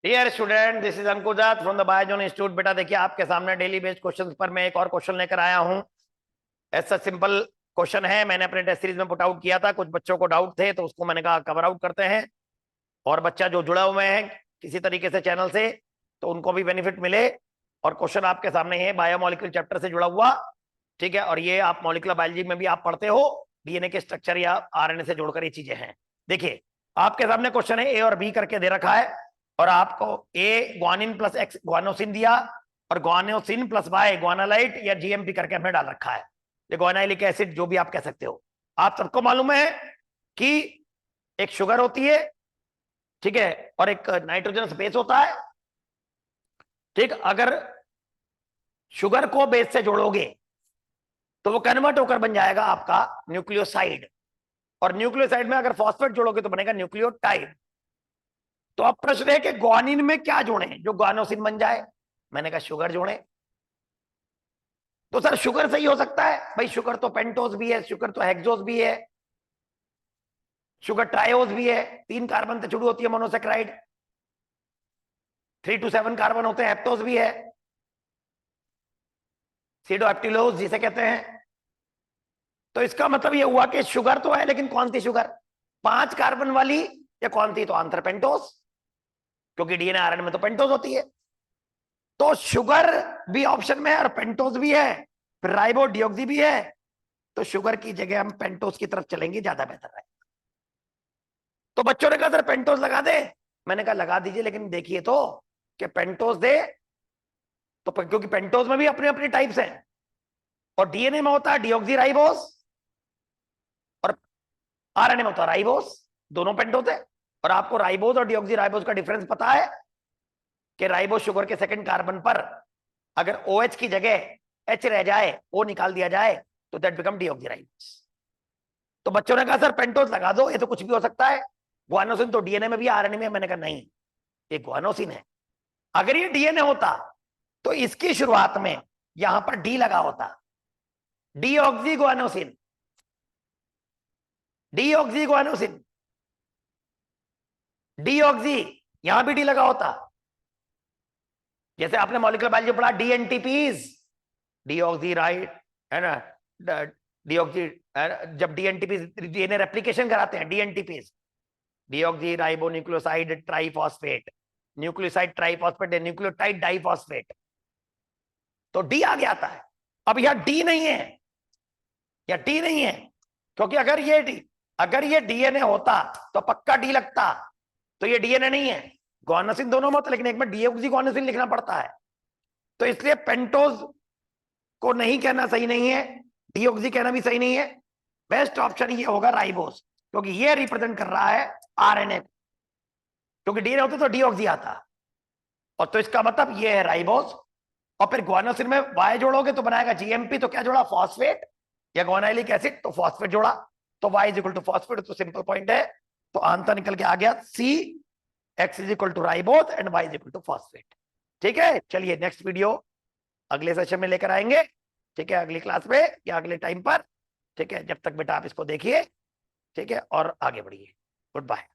Dear student, this is अंकुजात from the Biozone institute. बेटा देखिए, आपके सामने डेली बेस्ड क्वेश्चंस पर मैं एक और क्वेश्चन लेकर आया हूं। ऐसा सिंपल क्वेश्चन है, मैंने अपने टेस्ट सीरीज में पुट आउट किया था। कुछ बच्चों को डाउट थे तो उसको मैंने कहा कवर आउट करते हैं, और बच्चा जो जुड़ा हुए हैं किसी तरीके से चैनल से तो उनको भी बेनिफिट मिले। और क्वेश्चन आपके सामने है बायोमोलिक्यूल चैप्टर से जुड़ा हुआ, ठीक है। और ये आप मॉलिक्यूलर बायोलॉजी में भी आप पढ़ते हो, डीएनए के स्ट्रक्चर या आरएनए से जोड़कर ये चीजें हैं। देखिए आपके सामने क्वेश्चन है, ए और बी करके दे रखा है, और आपको ए ग्वानिन प्लस एक्स ग्वानोसिन दिया, और ग्वानोसिन प्लस वाई ग्वानालाइट या जीएमपी करके हमने डाल रखा है, ये ग्वानाइलिक एसिड जो भी आप कह सकते हो। आप सबको मालूम है कि एक शुगर होती है, ठीक है, और एक नाइट्रोजन बेस होता है, ठीक। अगर शुगर को बेस से जोड़ोगे तो वो कन्वर्ट होकर बन जाएगा आपका न्यूक्लियोसाइड, और न्यूक्लियोसाइड में अगर फॉस्फेट जोड़ोगे तो बनेगा न्यूक्लियोटाइड। तो अब प्रश्न है कि ग्वानिन में क्या जोड़े जो ग्वानोसिन बन जाए। मैंने कहा शुगर जोड़े। तो सर शुगर सही हो सकता है? भाई शुगर तो पेंटोज भी है, शुगर तो हेक्सोज भी है, शुगर ट्रायोज भी है, 3 कार्बन से जुड़ी होती है मोनोसेक्राइड, 3 to 7 कार्बन होते हैं, हेप्टोज भी है, सीडोएप्टिलोज जिसे कहते हैं। तो इसका मतलब ये हुआ कि शुगर तो है, लेकिन कौन सी शुगर? 5 कार्बन वाली या कौन सी? तो आंसर पेंटोज, क्योंकि डीएनए आरएनए में तो पेंटोज होती है। तो शुगर भी ऑप्शन में है और पेंटोज भी है, फिर राइबो डिऑक्सी भी है। तो शुगर की जगह हम पेंटोज की तरफ चलेंगे, ज्यादा बेहतर रहेगा। तो बच्चों ने कहा सर पेंटोज लगा दे। मैंने कहा लगा दीजिए, लेकिन देखिए तो कि पेंटोज दे तो, क्योंकि पेंटोज में भी अपने अपने टाइप्स हैं, और डीएनए में होता है डिऑक्सी राइबोस, और आरएनए में होता है राइबोस, दोनों पेंटोज है। और आपको राइबोस और डिऑक्सी राइबोस का डिफरेंस पता है कि राइबोस शुगर के सेकंड कार्बन पर अगर OH की जगह H रह जाए, O निकाल दिया जाए, तो दैट बिकम डिऑक्सी राइबोस। तो बच्चों ने कहा सर पेंटोज लगा दो, ये तो कुछ भी हो सकता है, ग्वानोसिन तो डीएनए में भी आरएनए में। मैंने कहा नहीं, ये ग्वानोसिन है। अगर ये डीएनए होता तो इसकी शुरुआत में यहां पर डी लगा होता, deoxy guanosine, deoxy guanosine, deoxy, यहां भी डी लगा होता। जैसे आपने मॉलिक्यूलर बायोलॉजी पढ़ा डीएनटीपीज, डीऑक्सी राइट है ना, डीऑक्सी, जब डीएनटीपीज डीएनए रेप्लिकेशन कराते हैं, dNTPs deoxy ribo nucleoside triphosphate, nucleoside triphosphate, nucleotide diphosphate, तो डी आगे आता है। अब यहां डी नहीं है, या डी नहीं है, क्योंकि अगर ये डीएनए होता तो पक्का डी लगता। तो ये डीएनए नहीं है, ग्वानोसिन दोनों में होता, लेकिन एक में डीऑक्सी ग्वानोसिन लिखना पड़ता है। तो इसलिए पेंटोज को नहीं कहना सही नहीं है, डीऑक्सी कहना भी सही नहीं है। बेस्ट ऑप्शन ये होगा राइबोस, क्योंकि ये रिप्रेजेंट कर रहा है आरएनए, क्योंकि डीएनए होता तो डीऑक्सी आता, और तो इसका मतलब ये है राइबोस। और फिर ग्वानोसिन में वाई जोड़ोगे तो बनाएगा जीएमपी, तो क्या जोड़ा? फॉस्फेट या ग्वानाइलिक एसिड, तो फॉस्फेट जोड़ा, तो y is equal to phosphate. तो सिंपल पॉइंट है, तो आंसर निकल के आ गया C, x is equal to ribose and y is equal to phosphate. ठीक है, चलिए नेक्स्ट वीडियो अगले सेशन में लेकर आएंगे, ठीक है, अगली क्लास में या अगले टाइम पर। ठीक है, जब तक बेटा आप इसको देखिए, ठीक है, और आगे बढ़िए। Good bye.